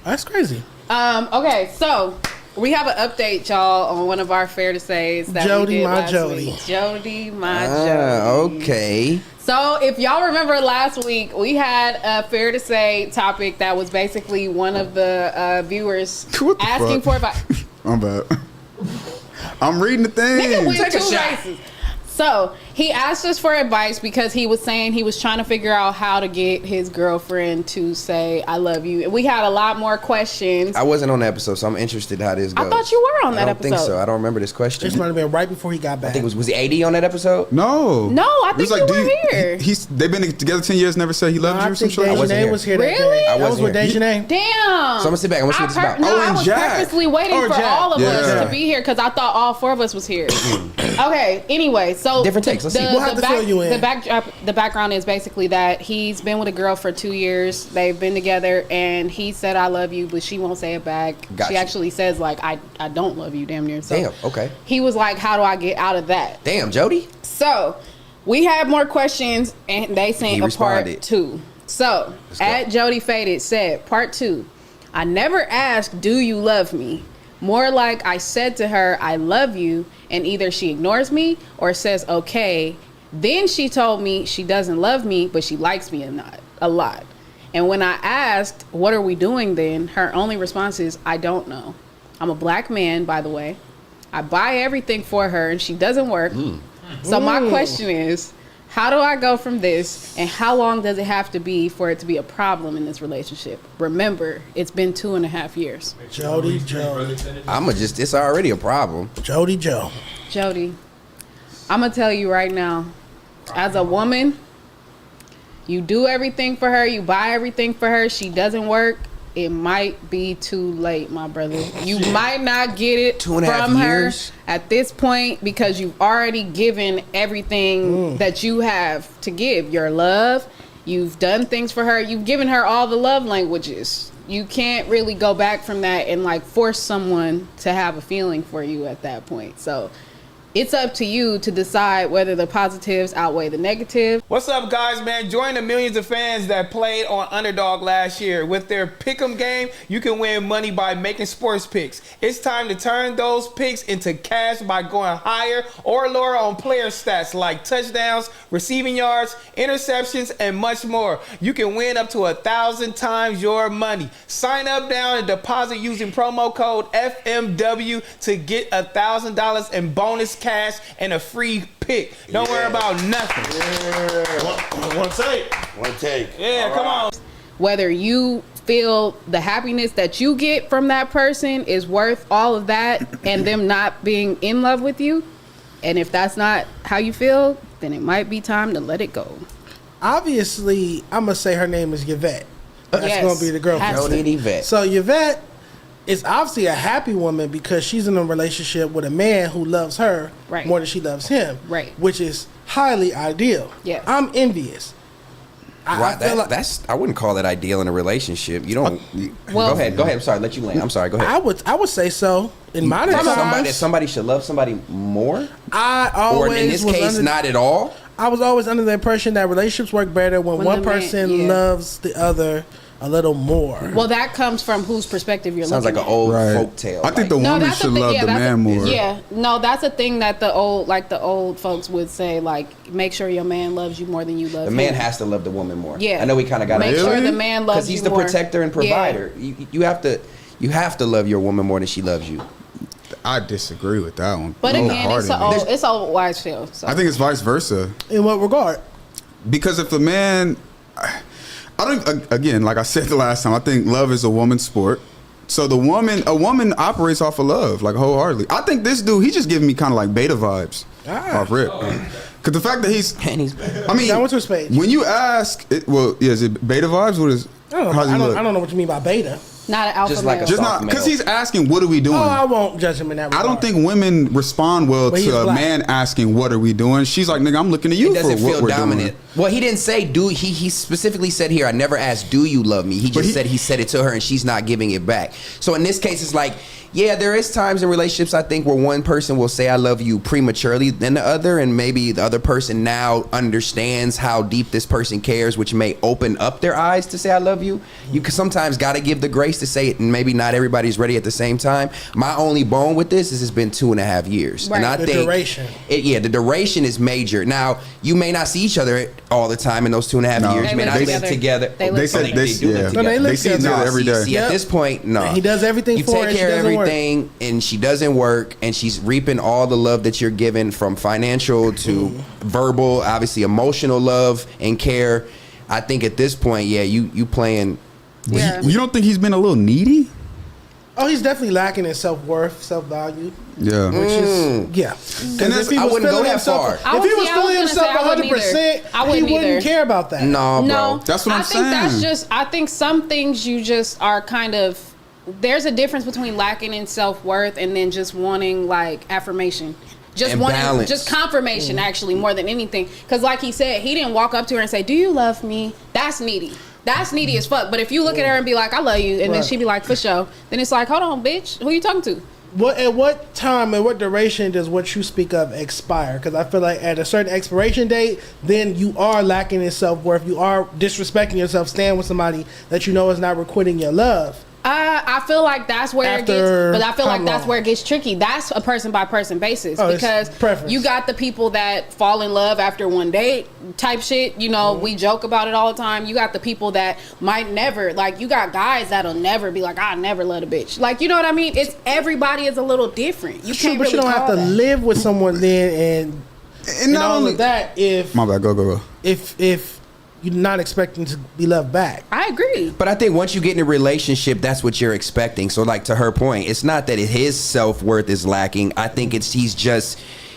That's crazy. Okay, so we have an update, y'all, on one of our fair to says that Jody, we did my last Jody. week. Jody, my Jody. Okay. So if y'all remember last week, we had a fair to say topic that was basically one of the viewers asking for advice. I'm bad. I'm reading the thing. Nigga win two races. So he asked us for advice because he was saying he was trying to figure out how to get his girlfriend to say "I love you." And we had a lot more questions. I wasn't on the episode, so I'm interested how this goes. I thought you were on that episode. I don't think so. I don't remember this question. This might have been right before he got back. I think was he AD on that episode? No. No, I think you were here. They've been together 10 years, never said he loved you or some shit? I wasn't Dejanay here. was here. Really? That I was with wasn't Dejanay. Damn. So I'm gonna sit back. I'm gonna see what this about. No, and I was Jack. purposely waiting for Jack. all of us Yeah. to be here because I thought all four of us was here. Okay. Anyway, so Different takes. Let's see. We'll have to fill you in. The background is basically that he's been with a girl for 2 years. They've been together, and he said "I love you," but she won't say it back. Gotcha. She actually says like "I don't love you," damn near. So Damn. Okay. he was like, "How do I get out of that?" Damn, Jody. So we have more questions, and they sent He a part responded. 2. So Let's go. at Jody Faded said, part 2, I never asked, "Do you love me?" More like I said to her, "I love you," and either she ignores me or says okay. Then she told me she doesn't love me, but she likes me a lot. And when I asked, "What are we doing then?" her only response is, "I don't know. I'm a black man, by the way. I buy everything for her and she doesn't work." So my question is, how do I go from this, and how long does it have to be for it to be a problem in this relationship? Remember, it's been 2.5 years. Jody Joe. It's already a problem. Jody Joe. Jody, I'm going to tell you right now, as a woman, you do everything for her, you buy everything for her, she doesn't work, it might be too late, my brother. You might not get it 2.5 from her years? at this point because you've already given everything that you have to give. Your love, you've done things for her, you've given her all the love languages. You can't really go back from that and like force someone to have a feeling for you at that point. So it's up to you to decide whether the positives outweigh the negative. What's up, guys, man? Join the millions of fans that played on Underdog last year. With their Pick'em game, you can win money by making sports picks. It's time to turn those picks into cash by going higher or lower on player stats like touchdowns, receiving yards, interceptions, and much more. You can win up to 1,000 times your money. Sign up now and deposit using promo code FMW to get $1,000 in bonus cash and a free pick. Don't worry about nothing. One take. Yeah, come on. Whether you feel the happiness that you get from that person is worth all of that and them not being in love with you. And if that's not how you feel, then it might be time to let it go. Obviously, I'm going to say her name is Yvette. That's Yes. going to be the girlfriend. Has to. Jody and Yvette. So Yvette is obviously a happy woman because she's in a relationship with a man who loves her Right. more than she loves him. Right. Which is highly ideal. Yes. I'm envious. I feel like I wouldn't call that ideal in a relationship. You don't. Well- Go ahead. I'm sorry. Let you land. I'm sorry. Go ahead. I would say so. In modern times, Somebody should love somebody more, I or always in this was case, under, not at all. I was always under the impression that relationships work better when one the man- person yeah. loves the other a little more. Well, that comes from whose perspective you're Sounds like looking an old Right. folk tale. I think the No, woman that's should a thing. love Yeah, the that's man more. Yeah, no, that's a thing that the old folks would say. Like, make sure your man loves you more than you love the him. man has to love the woman more. Yeah, I know we kind of got make to sure the man loves because he's you the more. protector and provider. You have to love your woman more than she loves you. I disagree with that one. But again, wholeheartedly. it's a wise tale. So. I think it's vice versa. In what regard? Because if the man, I don't, again, like I said the last time, I think love is a woman's sport. So a woman operates off of love, like wholeheartedly. I think this dude, he's just giving me kind of like beta vibes off rip. Because the fact that I mean, That was his page. when you ask, is it beta vibes? What is, how's he look? I don't know what you mean by beta. Not an alpha Just like male. a Just soft not, because male. he's asking, what are we doing? Oh, I won't judge him in that regard. I don't think women respond well But he's to a black. man asking, what are we doing? She's like, nigga, I'm looking at you It for doesn't what feel we're dominant. doing. Well, he didn't say do. He specifically said here, I never asked, do you love me? He just said he said it to her and she's not giving it back. So in this case, it's like, yeah, there is times in relationships, I think, where one person will say I love you prematurely than the other, and maybe the other person now understands how deep this person cares, which may open up their eyes to say I love you. You sometimes got to give the grace place to say it, and maybe not everybody's ready at the same time. My only bone with this is it's been 2.5 years, Right. and I The think duration. the duration is major. Now you may not see each other all the time in those 2.5 No. years. They You may live not live together. together. They live They said together. they, do live yeah. together. No, they live They see each together. other every day. See, Yep. at this point, no. And he does everything You for her, take and she care of doesn't work. everything, and she doesn't work, and she's reaping all the love that you're giving, from financial to verbal, obviously emotional love and care. I think at this point, yeah, you playing. Yeah. You don't think he's been a little needy? Oh, he's definitely lacking in self-worth, self-value. Yeah. Which is, yeah. Because I wouldn't go that far. If I he would- was see, I was feeling gonna himself say I wouldn't 100%, either. I he wouldn't wouldn't either. care about that. No, bro. No, That's what I'm I think that's saying. just. I think some things you just are kind of. There's a difference between lacking in self-worth and then just wanting like affirmation. Just And wanting, balance. just confirmation, actually, more than anything. Because, like he said, he didn't walk up to her and say, "Do you love me?" That's needy. That's needy as fuck. But if you look at her and be like, "I love you," and then Right. she be like, "For sure," then it's like, "Hold on, bitch, who you talking to?" At what time and what duration does what you speak of expire? Because I feel like at a certain expiration date, then you are lacking in self-worth. You are disrespecting yourself, staying with somebody that you know is not requiting your love. I feel like that's where it After gets, but I feel how like that's long? where it gets tricky. That's a person by person basis, Oh, it's because preference. you got the people that fall in love after one date type shit. You know, we joke about it all the time. You got the people that might never, like, you got guys that'll never be like, "I never let a bitch." Like, you know what I mean? It's everybody is a little different. You True, can't but really you don't have call to that. live with someone then, and not all only- of that if My bad. Go. if you're not expecting to be loved back. I agree. But I think once you get in a relationship, that's what you're expecting. So, like, to her point, it's not that his self-worth is lacking. I think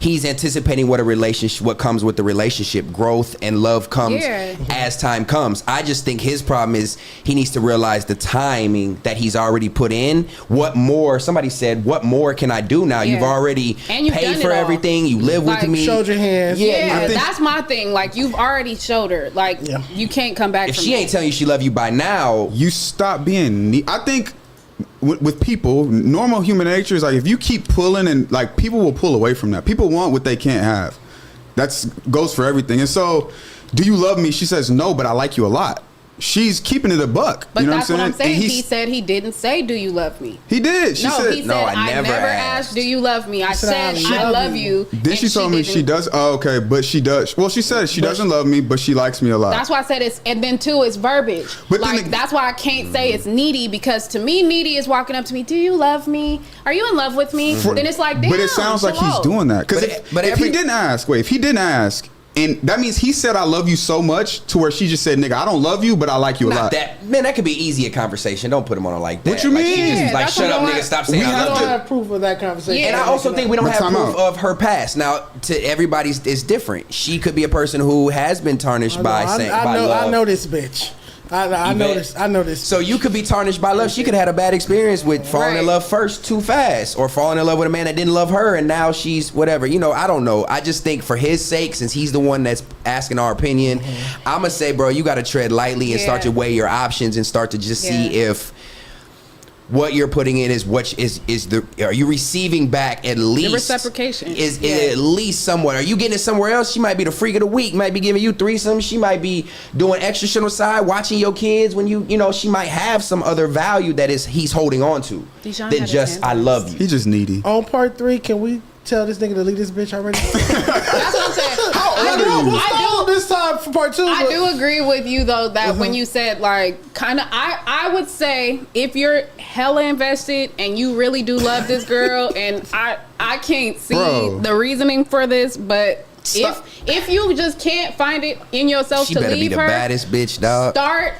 he's anticipating what comes with the relationship. Growth and love comes Yeah. as time comes. I just think his problem is he needs to realize the timing that he's already put in. What more? Somebody said, "What more can I do now?" Yeah. You've already And you've paid done for it all. everything. You live Like, with me. Showed your hands. Yeah, I think- that's my thing. Like, you've already showed her. Like, Yeah. you can't come back If from she that. ain't telling you she love you by now, You stop being. I think with people, normal human nature is like if you keep pulling, and like people will pull away from that. People want what they can't have. That's goes for everything. And so, do you love me? She says no, but I like you a lot. She's keeping it a buck. But you know that's what I'm saying? And He said he didn't say, "Do you love me?" he did. She No, said he said, "No, I I never never asked. asked, do you love me? I said, said, I love you. Then and she told me she didn't. does. Oh, okay, but she does. Well, she said she doesn't love me, but she likes me a lot. That's why I said it's, and then two, it's verbiage. But then Like, the- that's why I can't say it's needy, because to me, needy is walking up to me, "Do you love me? Are you in love with me?" Then it's like, damn. But it sounds like chill he's out. doing that. Because But if every- he didn't ask, and that means he said I love you so much to where she just said, "Nigga, I don't love you, but I like you a not lot." that, man, that could be easy a conversation. Don't put him on it like that. What you Like, mean? she just, Yeah, like, that's shut what up, I nigga, want. stop saying We I I have love don't you. have proof of that conversation. Yeah. And I also think we don't But have time proof out. of her past. Now, to everybody's is different. She could be a person who has been tarnished by saying by love. I know this bitch. I know bet? this. I know this. So you could be tarnished by love. She could have had a bad experience with falling in Right. love first too fast, or falling in love with a man that didn't love her, and now she's whatever. You know, I don't know. I just think for his sake, since he's the one that's asking our opinion, I'm gonna say, bro, you got to tread lightly and start Yeah. to weigh your options and start to just see Yeah. if what you're putting in is what is the are you receiving back at least reciprocation. is Yeah. at least somewhat. Are you getting it somewhere else? She might be the freak of the week, might be giving you threesomes, she might be doing extra shit on the side, watching your kids when you know, she might have some other value that is he's holding on to Dijon than had his just hands I on love you. He's just needy. On part 3, can we tell this nigga to leave this bitch already? That's what I'm saying. I know. We'll stall this time for part 2. I but- do agree with you though that when you said like kind of I would say if you're hella invested and you really do love this girl and I can't see Bro. the reasoning for this, but Stop. if you just can't find it in yourself She to better be leave the her, baddest bitch, dog. start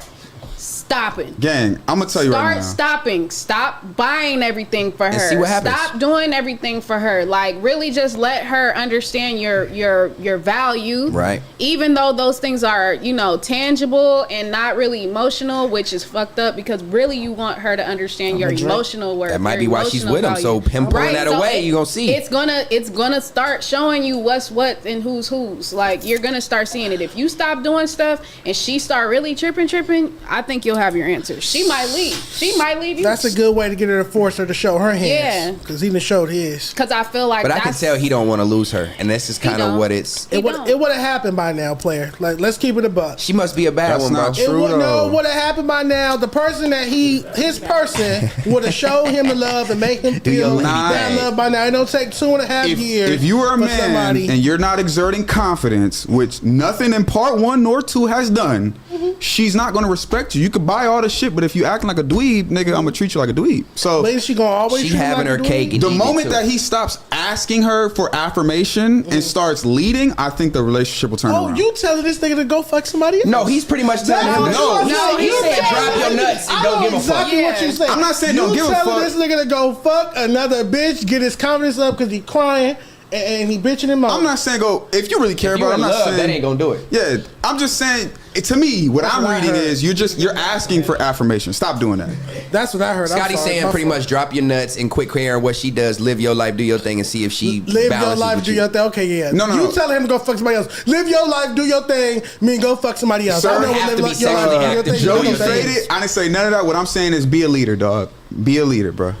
stopping. Gang, I'm gonna tell you right Start now. stopping. Stop buying everything for her. see what happens. Stop doing everything for her. Like really just let her understand your value. Right. Even though those things are, you know, tangible and not really emotional, which is fucked up because really you want her to understand your emotional worth. That might your be why she's emotional with him. value. So him pulling that away, it- you gonna see. It's gonna start showing you what's what and who's who's. Like you're gonna start seeing it. If you stop doing stuff and she start really tripping, I think you'll have your answer. She might leave. She might leave you. That's a good way to get her to force her to show her hands. Yeah. Because he done showed his. Because I feel like But I can tell he don't want to lose her, and this is kind of don't. what it's. He don't. It would have happened by now, player. Like, let's keep it a buck. She must be a bad That's one, bro. not true. Would have happened by now. The person that his person would have showed him the love and make him your feel lady that thing. love by now. It don't take 2.5 years. If you were a for man somebody, and you're not exerting confidence, which nothing in part 1 nor 2 has done, she's not going to respect you. You could buy all the shit, but if you acting like a dweeb, nigga, I'm gonna treat you like a dweeb. So but is she gonna always She treat you having like her a cake dweeb? and the eating it moment too. that he stops asking her for affirmation and starts leading, I think the relationship will turn Oh, around. you telling this nigga to go fuck somebody else? No, he's pretty much telling That's him. what No. you No, said. he You said said- drop your nuts and I don't know give a fuck. exactly what Yeah. you saying. I'm not saying don't give a You fuck. telling this nigga to go fuck another bitch, get his confidence up because he crying and he bitching him out. I'm not saying go if you really care If you about it. in I'm not love, saying that ain't gonna do it. Yeah, I'm just saying. To me, what That's I'm what I reading heard. is you're asking for affirmation. Stop doing that. That's what I heard. I'm Scotty sorry. saying My pretty fault. much drop your nuts and quit caring what she does. Live your life, do your thing, and see if she Live your balances life, with do you. your thing. Okay, yeah. No. You telling him to go fuck somebody else. Live your life, do your thing. Mean go fuck somebody else. Sir, I know have what to live be your life, do sexually your active. thing. Joe, do Joe, your you thing. faded. I didn't say none of that. What I'm saying is be a leader, dog. Be a leader, bro.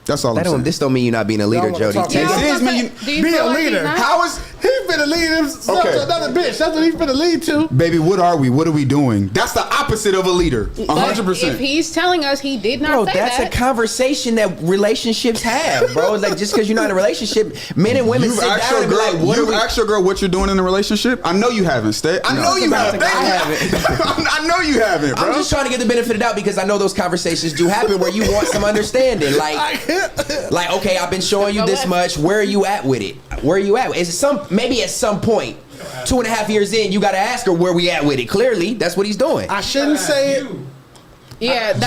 That's all I'm saying. This don't mean you're not being a leader, Y'all wanna Jody. talk Take about it. it? This mean do you be feel a like he's leader. not? How is He finna lead himself Okay. to another bitch. That's what he finna lead to. baby? What are we? What are we doing? That's the opposite of a leader. But 100%. if he's telling us he did not Bro, say that's that, a conversation that relationships have, bro. It's like just because you're not in a relationship, men and women You've sit asked down your and be girl. like, "What are You've we?" asked your girl what you're doing in a relationship. I know you haven't. Stay. I No, know you haven't. I haven't. I know you haven't, bro. I'm just trying to get the benefit of the doubt because I know those conversations do happen where you want some understanding. Like, okay, I've been showing you this much. Where are you at with it? Where are you at? Is it maybe at some point, 2.5 years in, you got to ask her where we at with it. Clearly, that's what he's doing. I shouldn't say it. yeah, that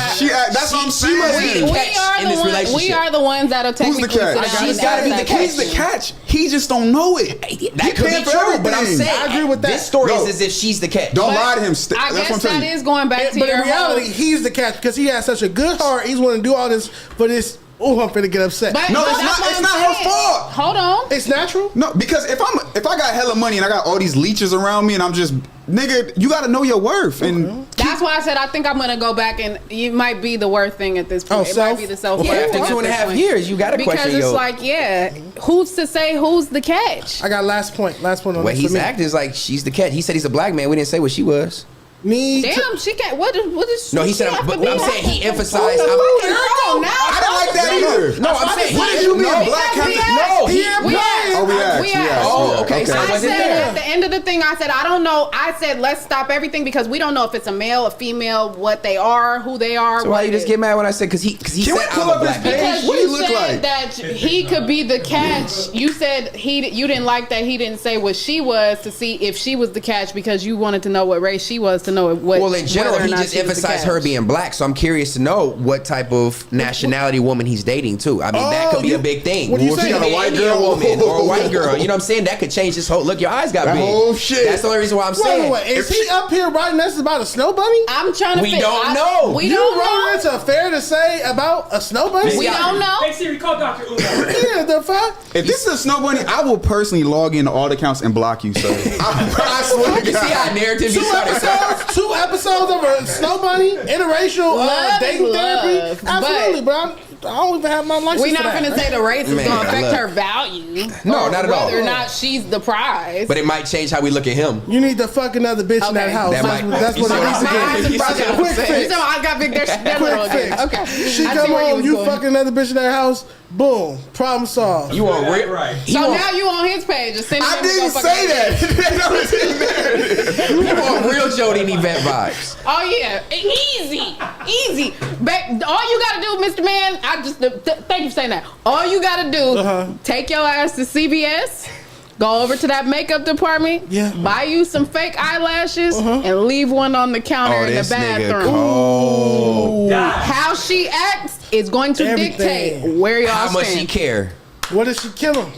That's what I'm she must be saying. the catch in this we relationship. are the ones that'll Who's the technically sit catch? down She's and gotta ask be that the catch. He's the catch. He just don't know it. That He could be paying for true, but I'm everything. saying I agree with that. This story No. is as if she's the catch. Don't But lie to him. I That's what I'm guess telling that you. is going back to But your in reality, whole- he's the catch because he has such a good heart. He's willing to do all this for this. Oh, I'm finna get upset. But- No, but it's that's not- what it's I'm not her saying. fault. Hold on. It's natural. No, because if I got hella money and I got all these leeches around me and I'm just nigga, you got to know your worth. And That's why I said I think I'm gonna go back and it might be the worst thing at this point. Oh, it self? might be the self. Yeah, after 2.5 years, you got to because question it's your. like, yeah, who's to say who's the catch? I got last point. Last point on Well, this. he's for me. acting is like she's the catch. He said he's a black man. We didn't say what she was. Need to- Damn, she can't. What is? No, he said. she have But to be I'm like? saying he emphasized. Oh, I'm- girl, now I didn't like that either. No, I'm saying What he- did you mean? no, Black we Captain? asked. No, he- we we asked. Oh, we asked, we asked. Oh, okay, so I was it said there? at the end of the thing, I said I don't know. I said let's stop everything because we don't know if it's a male, a female, what they are, who they are. So why what you it just is. get mad when I said because he Can we said pull I'm a up his black page? man? Because What do you he look said like? that he could be the catch. You said you didn't like that he didn't say what she was to see if she was the catch because you wanted to know what race she was to know what. Well, in general, whether or he not just she was the emphasized catch. her being black. So I'm curious to know what type of nationality woman he's dating too. I mean, that Oh, could be you- a big thing. what do you Well, if say? she got a white Indian girl woman or a white woman. girl, you know what I'm saying? That could change this whole. Look, your eyes got That big. whole shit. That's the only reason why I'm saying. Wait, is he up here writing this about a snow bunny? I'm trying to. We don't know. We You don't wrote know. this a fair to say about a snow bunny? We don't know. Hey Siri, call Dr. Uno. Yeah, the fuck? If this is a snow bunny, I will personally log into all the accounts and block you, sir. I swear to You see how God. narrative you started? Two episodes of a snow bunny, interracial Love dating is therapy. love, Absolutely, bro. I don't even have my license. We're for not that. going to say the race is Man, going to I affect love- her value. No, or not at all. Whether or not she's the prize. But it might change how we look at him. You need to fuck another bitch in that Okay. house. That That's, might- that's you what see it what needs I'm to saying? get. You see what I'm Quick saying? fix. So I got big that Quick little fix. again. Okay. She I see come where home, was you going. fucking another bitch in that house. Boom. Problem solved. You on real? Right. He So on- now you on his page. Just send him I to go didn't fuck say another bitch. that. That was in there. you on real Jody and Yvette vibes. Oh yeah, easy. All you gotta do, Mr. Man. Thank you for saying that. All you gotta do, take your ass to CVS, go over to that makeup department, Yeah. buy you some fake eyelashes, and leave one on the counter Oh, in the this nigga bathroom. cold. How she acts is going to Everything. dictate where y'all How much stand. she care? What if she kill him?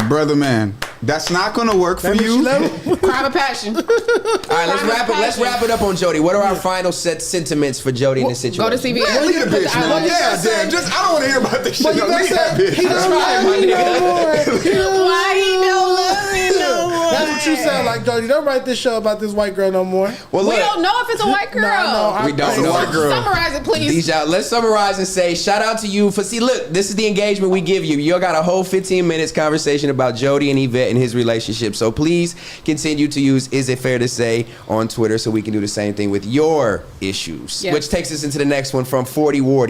Brother man, that's not gonna work for That means she you. love him? Crime of passion. All right, let's wrap it up on Jody. What are our final sentiments for Jody in this situation? Go to CVS. Man, leave the bitch, I man. love Yeah, it. damn. Just I don't want to hear about this shit. But you No, better leave that say, bitch. he don't right, love my me no nigga. more. He don't Why he don't love me no more? That's what what you sound like, Jody. Don't write this show about this white girl no more. Well, We look, don't know if it's a white girl. No, we don't know. White girl. Summarize it, please. Deja, let's summarize and say shout out to you for look, this is the engagement we give you. You got a whole 15 minutes conversation about Jody and Yvette and his relationship. So please continue to use Is It Fair to Say on Twitter so we can do the same thing with your issues. Yes. Which takes us into the next one from 40 Ward.